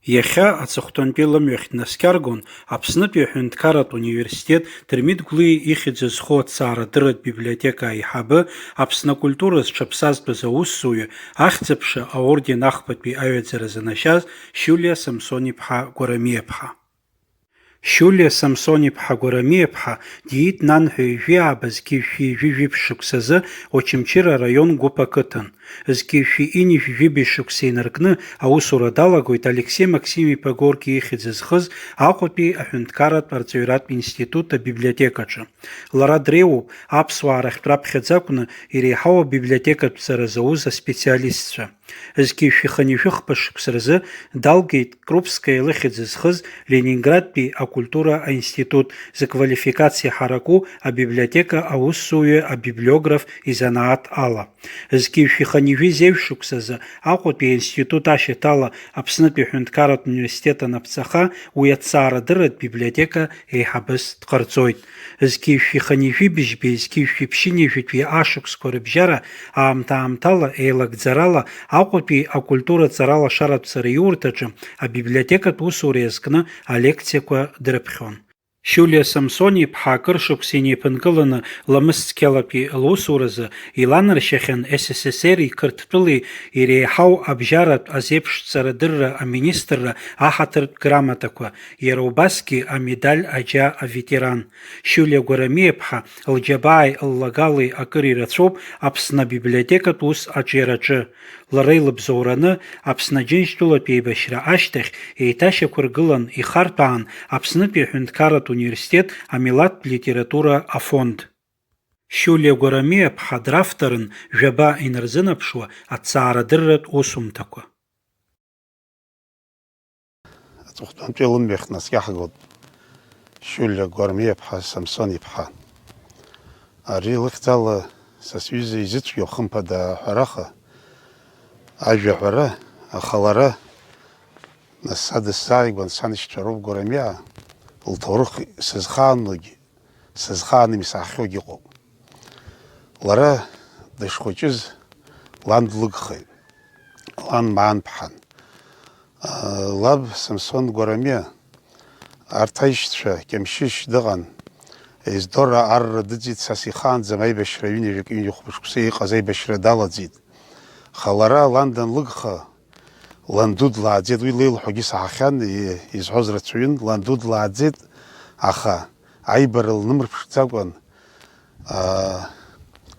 Иахьа аҵыхәтәантәи лымҩахь днаскьаргон Аԥснытәи аҳәынҭқарратә университет Дырмит Гәлиа ихьӡ зху аҭҵаарадырратә библиотека аиҳабы, Аԥсны акультура зҽаԥсазтәыз аусзуҩы, ахьӡ-аԥша аорден ахԥатәи аҩаӡаразы нашьаз Шьулиа Самсон-иԥҳа Гәарамиа-ԥҳа. Шьулиа Самсон-иԥҳа Гәарамиа-ԥҳа диит нанҳәаҩ-жәиааба зқьи-жәшәи шықәсазы Очамчыра араион Гәыԥ ақыҭан. Зқьи-жәшәи шықәса инаркны аусура далагоит Алексеи Максим-иԥа Горки ихьӡ зхыз Аҟәатәи аҳәынҭқарратә арҵаҩратә институт абиблиотекаҿы. Лара дреиуоуп аԥсуаа рахьтә раԥхьаӡа акәны иреиҳау абиблиотекатәцара зауз аспециалистцәа. Зқьи-жәшәи шықәса рзы далгеит Крупскаиа лыхьӡ зхыз Ленинградтәи акультура аинститут зыквалификациа ҳараку абиблиотека аусзуҩы абиблиограф изанааҭ ала. Зқьи-жәшәи зеиҩшықәсазы Аҟәатәи аинститут ашьаҭала Аԥснытәи аҳәынҭқарратә университет анаԥҵаха уи аҭҵаарадырратә библиотека еиҳабыс дҟарҵоит. Зқьи-жәшәи быжьбеи зқьи-жәшәи ашықәсқәа рыбжьара аамҭа-аамҭала еилагӡарала Аҟәатәи акультураҵара-лашаратәцара иурҭаҿы абиблиотекатә усура иазкны алекциақәа дрыԥхьон. Шьулиа Самсон-иԥҳа акыр шықәса инеиԥынкыланы ламыс цқьалатәи лусуразы иланаршьахьан СССР-и Қырҭтәылеи иреиҳау абжьаратә азеиԥшҵарадырра аминистрра аҳаҭыртә грамотақәа, иара убасгьы амедаль аџьа аветеран. Шьулиа Гәарамиа-ԥҳа лџьабааи ллагалеи акыр ирацәоуп Аԥсны абиблиотекатә ус аҿиараҿы. Лара илыбзоураны Аԥсны Аџьынџьтәылатәи еибашьра ашьҭахь еиҭашьақәыргылан ихартәаан Аԥснытәи аҳәынҭқарратә университет амилаҭтә литература афонд. Шьулиа Гәарамиа-ԥҳа дравторын жәаба инарзынаԥшуа аҭҵаарадырратә усумҭақәа. Аҵыхәтәантәи лымҩахь днаскьаҳгоит Шьулиа Гәарамиа-ԥҳа Самсон-иԥҳа. Ари лыхьӡала са сҩыза изыцәгьоу хымԥада аҳәараха, ажәаҳәара, аха лара нас садысзааигәан саншьцәа роуп Гәарамиа, лҭоурых сызхааным исаҳахьоугьы ыҟоуп. Лара дышхәыҷыз лан длыгхеит, лан Маан-ԥҳан. Лаб Самсон Гәарамиа арҭ аишьцәа Кьамшьышь дыҟан, ездора арра дыӡит, сас ихаанӡам аибашьра ҩынҩажәи шықәса иҟаз аибашьра далаӡит. Аха лара лан данлыгха, ланду длааӡеит, уи леилҳәогьы саҳахьан, изҳәоз рацәаҩын, ланду длааӡеит, аха аибара лнымырԥшӡакәан,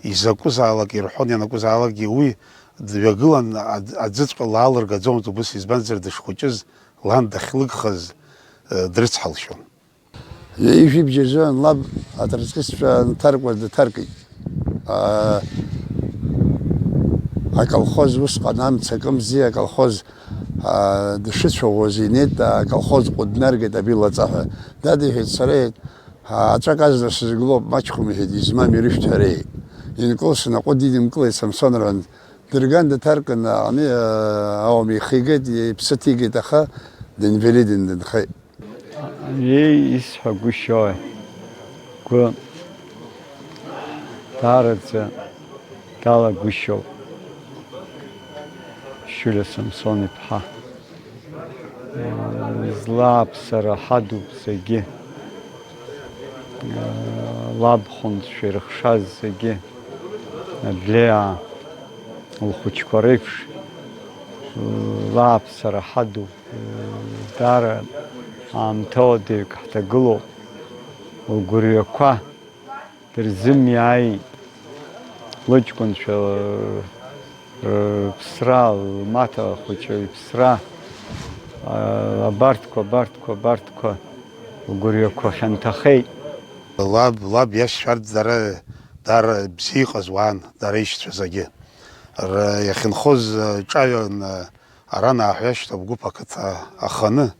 изакәызаалак ирҳәон, ианакәызаалакгьы уи дҩагылан аӡыҵәҟьа лаалыргаӡомызт, убыс избанзар дышхәыҷыз лан дахьлыгхаз дрыцҳалшьон. Ижәибжьазы лаб атрансcriptцәа нҭаркуаз дҭаркит. Аколхоз усҟан амца кымзи, аколхоз дшыцәаӷәоз инеит, аколхоз ҟәыднаргеит абилаҵаҳәа. Дадиҳәеит, сара аҵәак азна сызгылоуп, маҷхәым иҳәеит, измам ирышәҭҳәареи. Инкылсын аҟәыд идимкылеит Самсонран, дырган дҭаркын, ауам ихигеит, иԥсы ҭигеит, аха динвалидин дынхеит. Исҳәагәышьои, гәы даараӡа далагәышьоуп Шьулиа Самсон-иԥҳа. Злааԥсара ҳадуп зегьы, лабхәындцәа ирыхшаз зегьы, адлеиаа лхәыҷқәа реиԥш лааԥсара ҳадуп, даара аамҭоуадаҩык ҳҭагылоуп, лгәырҩақәа дырзымиааит, лыҷкәынцәа рыԥсра, лмаҭа хәыҷы иԥсра, абарҭқәа лгәырҩақәа хьанҭахеит. Лаб иашьцәарц дара бзиа иҟаз уаан, дара ишьцәа зегьы. Иахьынхоз ҿаҩан аранааҳәа иашьҭоуп Гәыԥ ақыҭа аханы,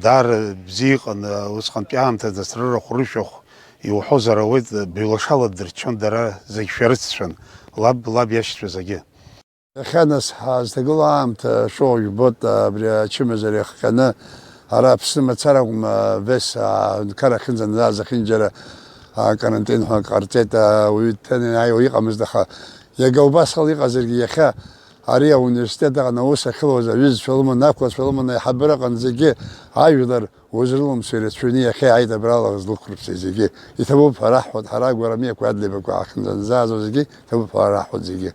даара бзиа иҟан, усҟантәи аамҭазы рырахә рышәахә иуҳәозар ауеит, баҩлашала дырччон, дара зегь шәарыццәан, лаб иашьцәа зегьы. Иахьа нас ҳазҭагылоу аамҭа шоуа жәбоит, абри ачымазара иахҟьаны ара Аԥсны мацара акәым, вес аҳәынҭқарра ахьынӡанӡааз ахьынџьара карантин ҳәа ҟарҵеит, уаҩы дҭанеиааиуа иҟамызт, аха иага убасҟала иҟазаргьы иахьа ари ауниверситет аҟны аус ахьылуаз аҩызцәа лыманы, ақәлацәа лыманы аиҳабыра аҟны зегьы ажәлар узрылымсо ирацәаҩны иахьа иааит абрала злықәрыԥсаз зегьы. Иҭабуп ҳара ҳҳәоит, ҳара агәарамиақәа адлеибақәа ҳахьынӡанзаазо зегьы иҭабуп ҳара ҳҳәоит зегьы.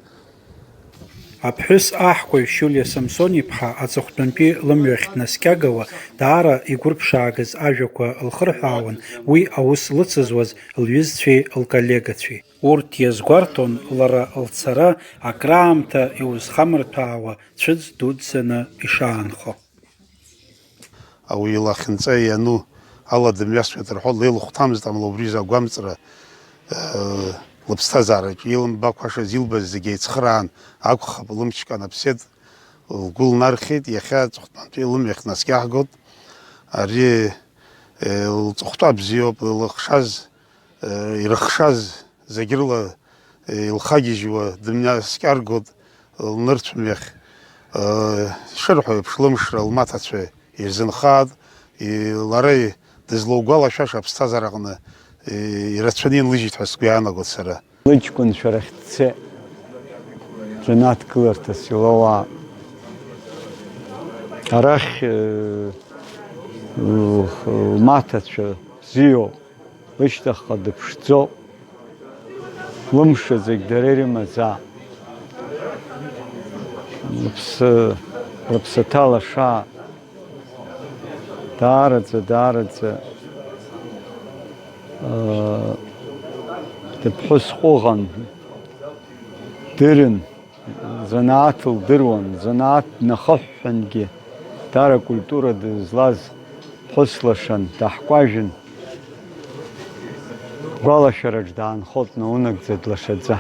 Аԥҳәыс аҳкәажә Шьулиа Самсон-иԥҳа аҵыхәтәантәи лымҩахь днаскьагауа, даара игәырԥшаагаз ажәақәа лхырҳәаауан уи аус лыцызуаз лҩызцәеи лколлегацәеи. Урҭ иазгәарҭон лара лцара акраамҭа иузхамырҭәаауа цәыӡ дуӡӡаны ишаанхо. Ауаҩ илахьынҵа иану ала дымҩасуеит рҳәо леилыхәҭамызт амала убри агәамҵра лыԥсҭазаараҿ илымбақәашаз илбаз зегьы еицхыраан акәхап лымчк анаԥсеит лгәы лнархеит. Иахьа аҵыхәтәантәи лымҩахь днаскьаҳгоит. Ари лҵыхәтәа бзиоуп, ирыхшаз зегьы рыла илхагьежьуа дымнаскьаргоит лнырцә мҩахь. Ишырҳәо еиԥш лымшра лмаҭацәа ирзынхааит, лара дызлоугәалашәаша аԥсҭазаара аҟны ирацәаны инлыжьит ҳәа сгәы иаанагоит сара. Лыҷкәынцәа рахь дцеит, џьанаҭгыларҭас илауаа. Арахь лмаҭацәа бзиоуп, лышьҭахьҟа дыԥшӡоуп, лымша зегь дара ирымазаап. Лыԥсаҭа лашаа, даараӡа дыԥҳәыс ҟәыӷан, дырын, занааҭ лдыруан, занааҭ днахыҳәҳәангьы, даара акультура дызлаз ԥҳәыс лашан, даҳкәажәын, гәалашәараҿ даанхот наунагӡа длашаӡа.